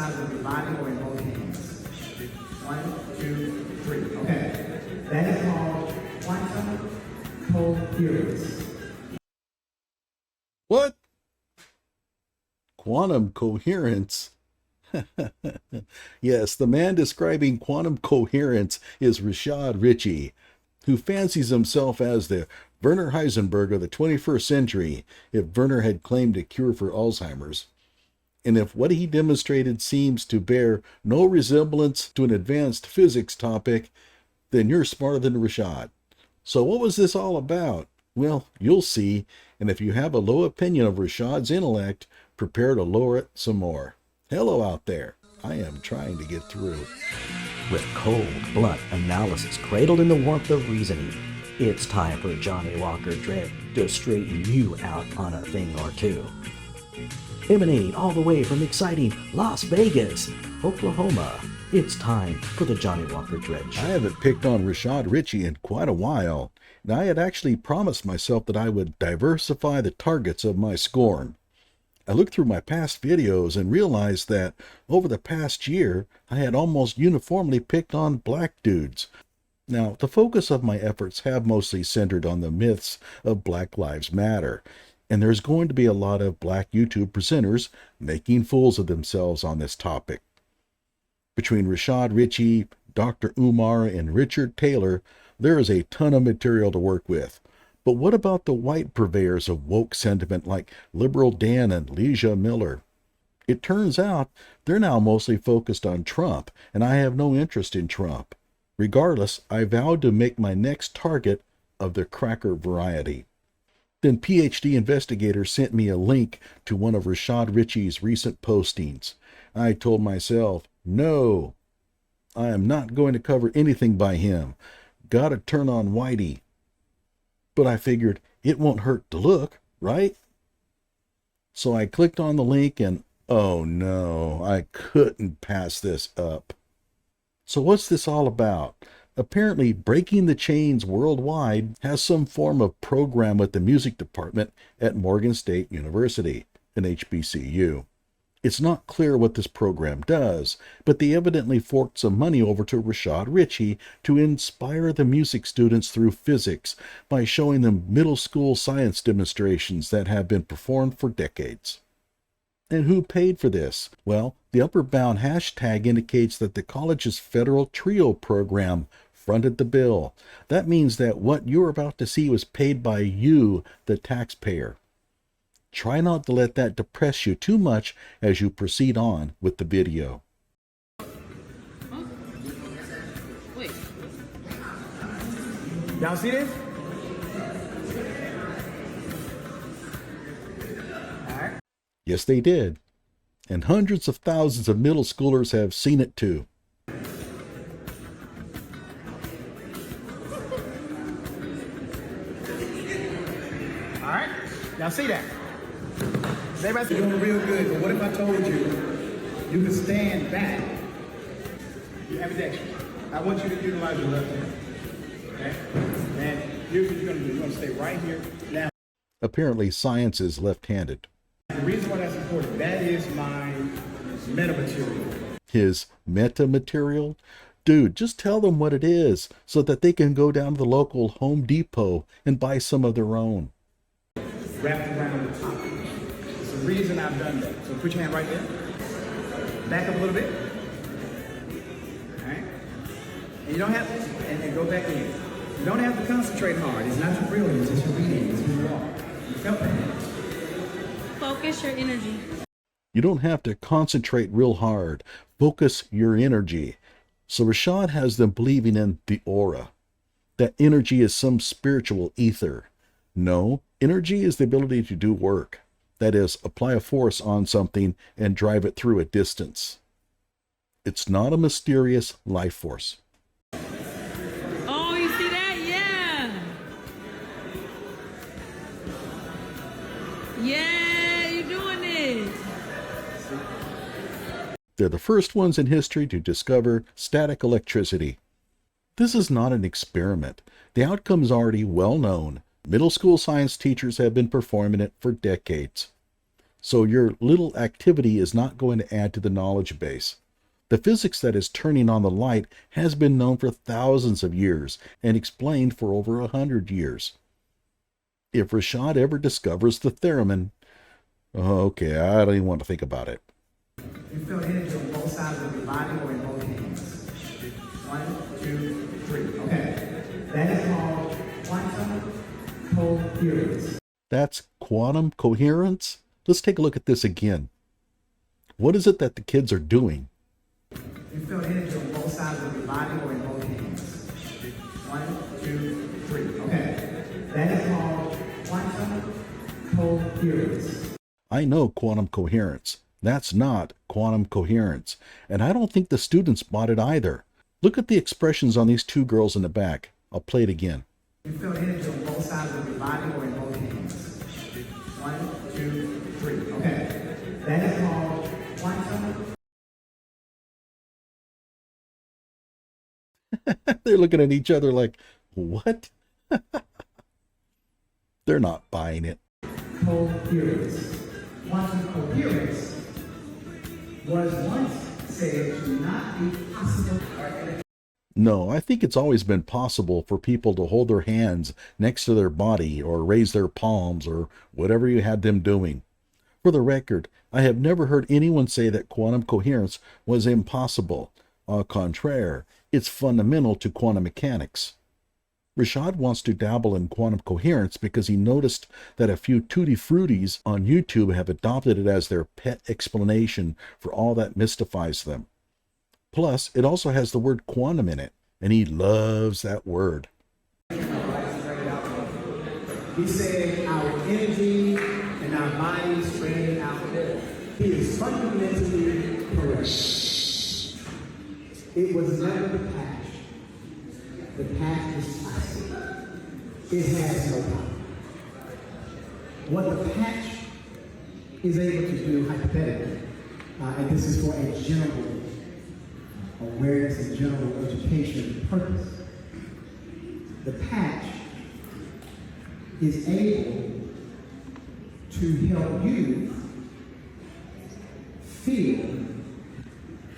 exercise will be bilingual in both hands. 1, 2, 3. Okay. That is called quantum coherence. What? Quantum coherence? Yes, the man describing quantum coherence is Rashad Richey, who fancies himself as the Werner Heisenberg of the 21st century if Werner had claimed a cure for Alzheimer's. And if what he demonstrated seems to bear no resemblance to an advanced physics topic, then you're smarter than Rashad. So what was this all about? Well, you'll see, and if you have a low opinion of Rashad's intellect, prepare to lower it some more. Hello out there. I am trying to get through. With cold, blunt analysis cradled in the warmth of reasoning, it's time for Johnny Walker Dread to straighten you out on a thing or two. Emanating all the way from exciting Las Vegas, Oklahoma, it's time for the Johnny Walker Dread Show. I haven't picked on Rashad Richey in quite a while, and I had actually promised myself that I would diversify the targets of my scorn. I looked through my past videos and realized that over the past year, I had almost uniformly picked on black dudes. Now, the focus of my efforts have mostly centered on the myths of Black Lives Matter, and there's going to be a lot of black YouTube presenters making fools of themselves on this topic. Between Rashad Richey, Dr. Umar, and Richard Taylor, there is a ton of material to work with. But what about the white purveyors of woke sentiment like Liberal Dan and Leisha Miller? It turns out they're now mostly focused on Trump, and I have no interest in Trump. Regardless, I vowed to make my next target of the cracker variety. Then PhD investigators sent me a link to one of Rashad Richey's recent postings. I told myself, no, I am not going to cover anything by him. Gotta turn on Whitey. But I figured it won't hurt to look, right? So I clicked on the link and, oh no, I couldn't pass this up. So what's this all about? Apparently, Breaking the Chains Worldwide has some form of program with the music department at Morgan State University, an HBCU. It's not clear what this program does, but they evidently forked some money over to Rashad Richey to inspire the music students through physics by showing them middle school science demonstrations that have been performed for decades. And who paid for this? Well, the upper bound hashtag indicates that the college's federal TRIO program fronted the bill. That means that what you're about to see was paid by you, the taxpayer. Try not to let that depress you too much as you proceed on with the video. Wait. Y'all see this? Alright. Yes, they did. And hundreds of thousands of middle schoolers have seen it too. Alright. Y'all see that? Everybody's doing real good, but what if I told you you can stand back? You have it. I want you to utilize your left hand. Okay? And here's what you're going to do. You're going to stay right here. Now, Apparently, science is left-handed. the reason why that's important, that is my metamaterial. His metamaterial? Dude, just tell them what it is so that they can go down to the local Home Depot and buy some of their own. Wrapped around the top. It's the reason I've done that. So put your hand right there. Back up a little bit. All right? And you don't have to, and go back in. You don't have to concentrate hard. It's not your brilliance, it's your reading, it's who you are. You felt that? Focus your energy. You don't have to concentrate real hard. Focus your energy. So Rashad has them believing in the aura. That energy is some spiritual ether. No, energy is the ability to do work. That is, apply a force on something and drive it through a distance. It's not a mysterious life force. Oh, you see that? Yeah. Yeah, you're doing it. They're the first ones in history to discover static electricity. This is not an experiment. The outcome is already well known. Middle school science teachers have been performing it for decades. So your little activity is not going to add to the knowledge base. The physics that is turning on the light has been known for thousands of years and explained for over 100 years. If Rashad ever discovers the theremin, okay, I don't even want to think about it. You feel energy on both sides of your body or in both hands. 1, 2, 3. Okay. That is called quantum coherence. That's quantum coherence? Let's take a look at this again. What is it that the kids are doing? You feel energy on both sides of your body or in both hands. 1, 2, 3. Okay. That is called quantum coherence. I know quantum coherence. That's not quantum coherence. And I don't think the students bought it either. Look at the expressions on these two girls in the back. I'll play it again. You feel energy on both sides of your body or in both hands. 1, 2, 3. Okay. That is called quantum. They're looking at each other like, what? They're not buying it. Coherence. Quantum coherence was once said to not be possible. No, I think it's always been possible for people to hold their hands next to their body or raise their palms or whatever you had them doing. For the record, I have never heard anyone say that quantum coherence was impossible. Au contraire, it's fundamental to quantum mechanics. Rashad wants to dabble in quantum coherence because he noticed that a few tutti fruities on YouTube have adopted it as their pet explanation for all that mystifies them. Plus, it also has the word quantum in it, and he loves that word. He said our energy and our bodies spread out. He is fundamentally correct. It was never the patch. The patch is plastic. It has no power. What the patch is able to do hypothetically, and this is for a general awareness and general education purpose, the patch is able to help you feel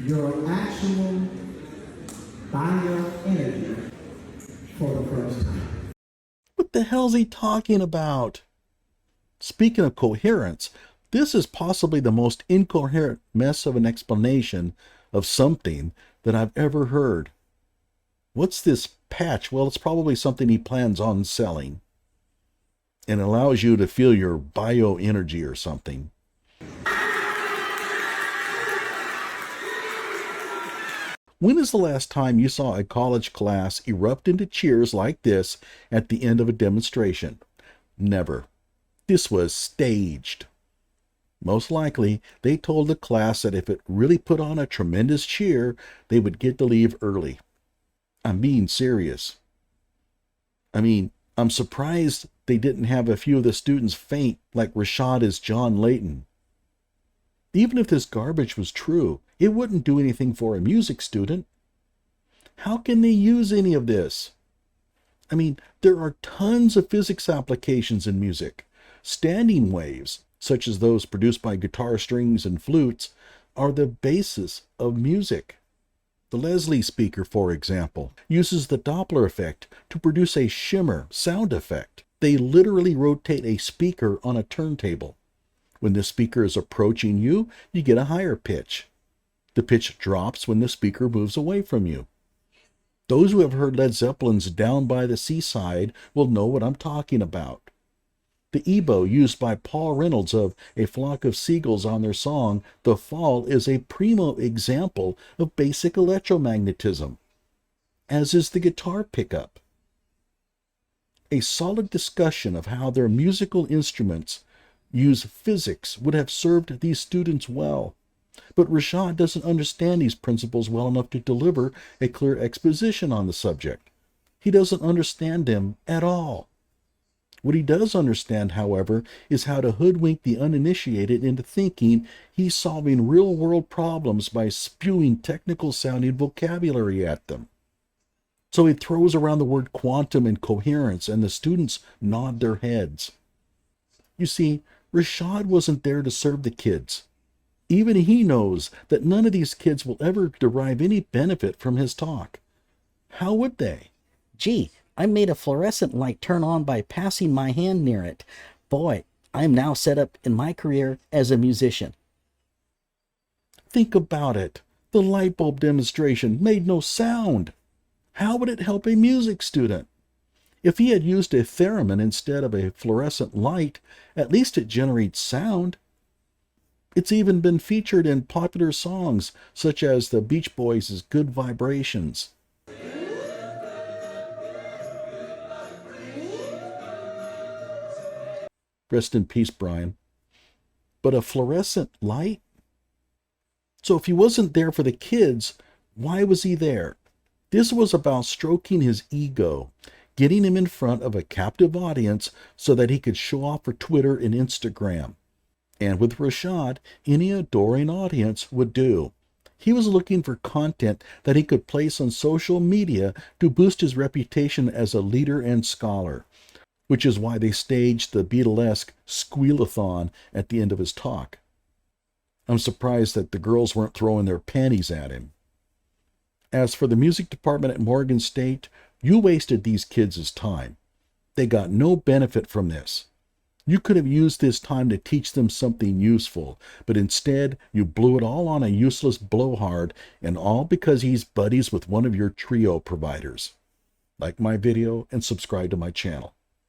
your actual bioenergy for the first time. What the hell's he talking about? Speaking of coherence, this is possibly the most incoherent mess of an explanation of something that I've ever heard. What's this patch? Well, it's probably something he plans on selling and allows you to feel your bioenergy or something. When is the last time you saw a college class erupt into cheers like this at the end of a demonstration? Never. This was staged. Most likely, they told the class that if it really put on a tremendous cheer, they would get to leave early. I'm being serious. I'm surprised they didn't have a few of the students faint like Rashad is John Layton. Even if this garbage was true, it wouldn't do anything for a music student. How can they use any of this? There are tons of physics applications in music. Standing waves, such as those produced by guitar strings and flutes, are the basis of music. The Leslie speaker, for example, uses the Doppler effect to produce a shimmer sound effect. They literally rotate a speaker on a turntable. When the speaker is approaching you, you get a higher pitch. The pitch drops when the speaker moves away from you. Those who have heard Led Zeppelin's Down by the Seaside will know what I'm talking about. The EBow used by Paul Reynolds of A Flock of Seagulls on their song The Fall is a primo example of basic electromagnetism, as is the guitar pickup. A solid discussion of how their musical instruments use physics would have served these students well. But Rashad doesn't understand these principles well enough to deliver a clear exposition on the subject. He doesn't understand them at all. What he does understand, however, is how to hoodwink the uninitiated into thinking he's solving real-world problems by spewing technical-sounding vocabulary at them. So he throws around the word quantum and coherence, and the students nod their heads. You see, Rashad wasn't there to serve the kids. Even he knows that none of these kids will ever derive any benefit from his talk. How would they? Gee, I made a fluorescent light turn on by passing my hand near it. Boy, I'm now set up in my career as a musician. Think about it. The light bulb demonstration made no sound. How would it help a music student? If he had used a theremin instead of a fluorescent light, at least it generates sound. It's even been featured in popular songs such as the Beach Boys' Good Vibrations. Rest in peace, Brian. But a fluorescent light? So if he wasn't there for the kids, why was he there? This was about stroking his ego, getting him in front of a captive audience so that he could show off for Twitter and Instagram. And with Rashad, any adoring audience would do. He was looking for content that he could place on social media to boost his reputation as a leader and scholar, which is why they staged the Beatlesque squealathon at the end of his talk. I'm surprised that the girls weren't throwing their panties at him. As for the music department at Morgan State, you wasted these kids' time. They got no benefit from this. You could have used this time to teach them something useful, but instead you blew it all on a useless blowhard, and all because he's buddies with one of your trio providers. Like my video and subscribe to my channel.